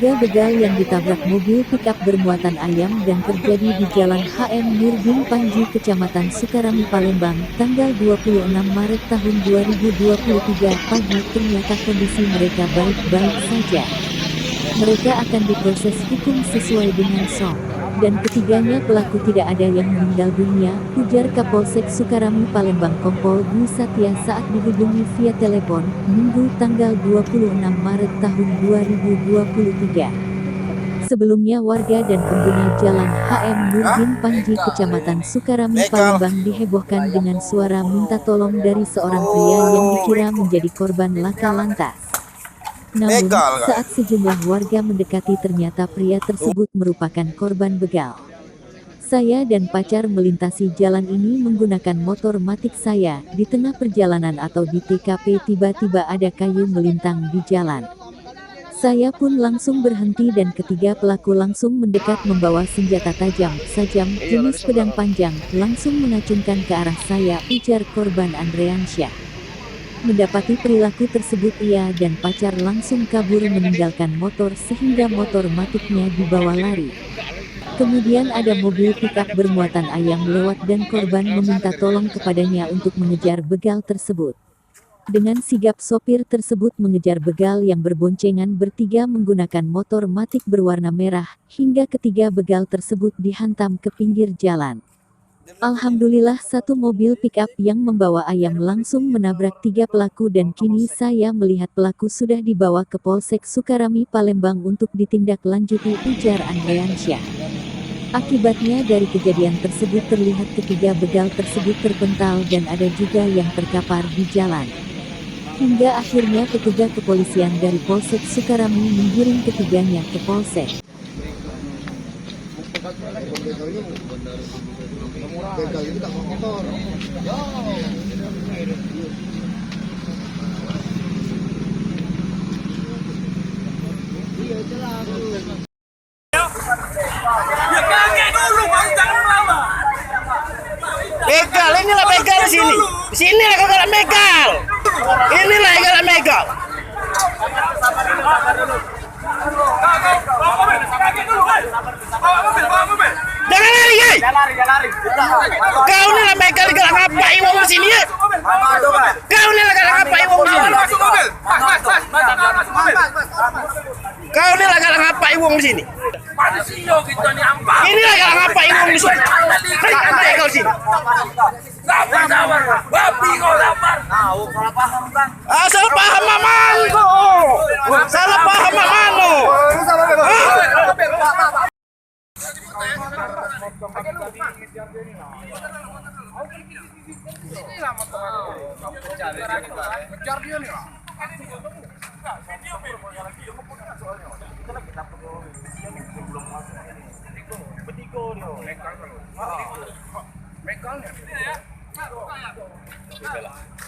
3 begal yang ditabrak mobil pickup bermuatan ayam dan terjadi di Jalan HM Nurdin Panji, Kecamatan Sukarami, Palembang, tanggal 26 Maret tahun 2023 pagi. Ternyata kondisi mereka baik-baik saja. Mereka akan diproses hukum sesuai dengan SOP. Dan ketiganya pelaku tidak ada yang meninggal dunia, ujar Kapolsek Sukarami Palembang Kompol Dwi Satya saat dihubungi via telepon, Minggu tanggal 26 Maret tahun 2023. Sebelumnya warga dan pengguna jalan HM Nurdin Panji, Kecamatan Sukarami, Palembang dihebohkan dengan suara minta tolong dari seorang pria yang dikira menjadi korban laka lantas. Namun, saat sejumlah warga mendekati ternyata pria tersebut merupakan korban begal. Saya dan pacar melintasi jalan ini menggunakan motor matic saya. Di tengah perjalanan atau di TKP tiba-tiba ada kayu melintang di jalan. Saya pun langsung berhenti dan ketiga pelaku langsung mendekat membawa senjata tajam, sajam, jenis pedang panjang, langsung mengacungkan ke arah saya, ujar korban Andreansyah. Mendapati perilaku tersebut ia dan pacar langsung kabur meninggalkan motor sehingga motor maticnya dibawa lari. Kemudian ada mobil pickup bermuatan ayam lewat dan korban meminta tolong kepadanya untuk mengejar begal tersebut. Dengan sigap sopir tersebut mengejar begal yang berboncengan bertiga menggunakan motor matic berwarna merah, hingga ketiga begal tersebut dihantam ke pinggir jalan. Alhamdulillah satu mobil pickup yang membawa ayam langsung menabrak tiga pelaku dan kini saya melihat pelaku sudah dibawa ke Polsek Sukarami Palembang untuk ditindaklanjuti, ujar Andreansyah. Akibatnya dari kejadian tersebut terlihat ketiga begal tersebut terpental dan ada juga yang terkapar di jalan. Hingga akhirnya petugas kepolisian dari Polsek Sukarami menggiring ketiganya ke Polsek. Begal itu tak motor. Iya celah. Ya kakek dulu bang, jangan lama. Begal, inilah begal di sini. Di sini lah kau galak begal. Inilah yang galak begal. Jangan lari, guys. Kau ni lah begal galak ngapai wong di sini. Kau ni lah galak ngapai wong di sini. Kau ni lah galak ngapai wong di sini. Ini lah galak ngapai wong di sini. Santai kau sini. Sabar, babi kau lapar. Salah paham maman kau. Salah paham maman kau.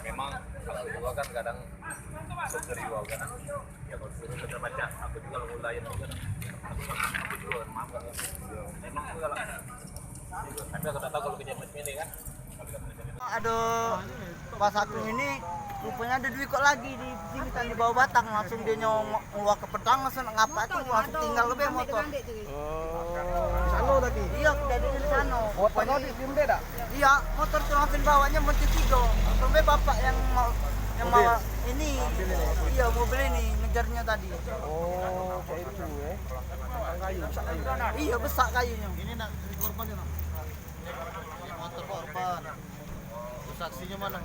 Memang kalau gua kan kadang serius kan ya kalau suruh kita baca aku juga kalau lain juga aku juga maaf kan memang juga lah tapi aku tak tahu kalau kejadian macam ini kan. Aduh, pas aku ini rupanya ada duit kok lagi di sini kan di bawah batang, langsung dia ngeluar ke pedang langsung ngapa tuh langsung tinggal ke motor. Di sana tadi. Iya, dari di sana. Motor di sini dah. Iya, motor tuh langsung bawanya motor tiga. Sampai bapak yang mau ini. Iya, mobil ini ngejarnya tadi. Oh, kayak itu ya. Kayu, besar kayu. Iya, besar kayunya. Ini nak korban ya, motor korban. Saksinya mana?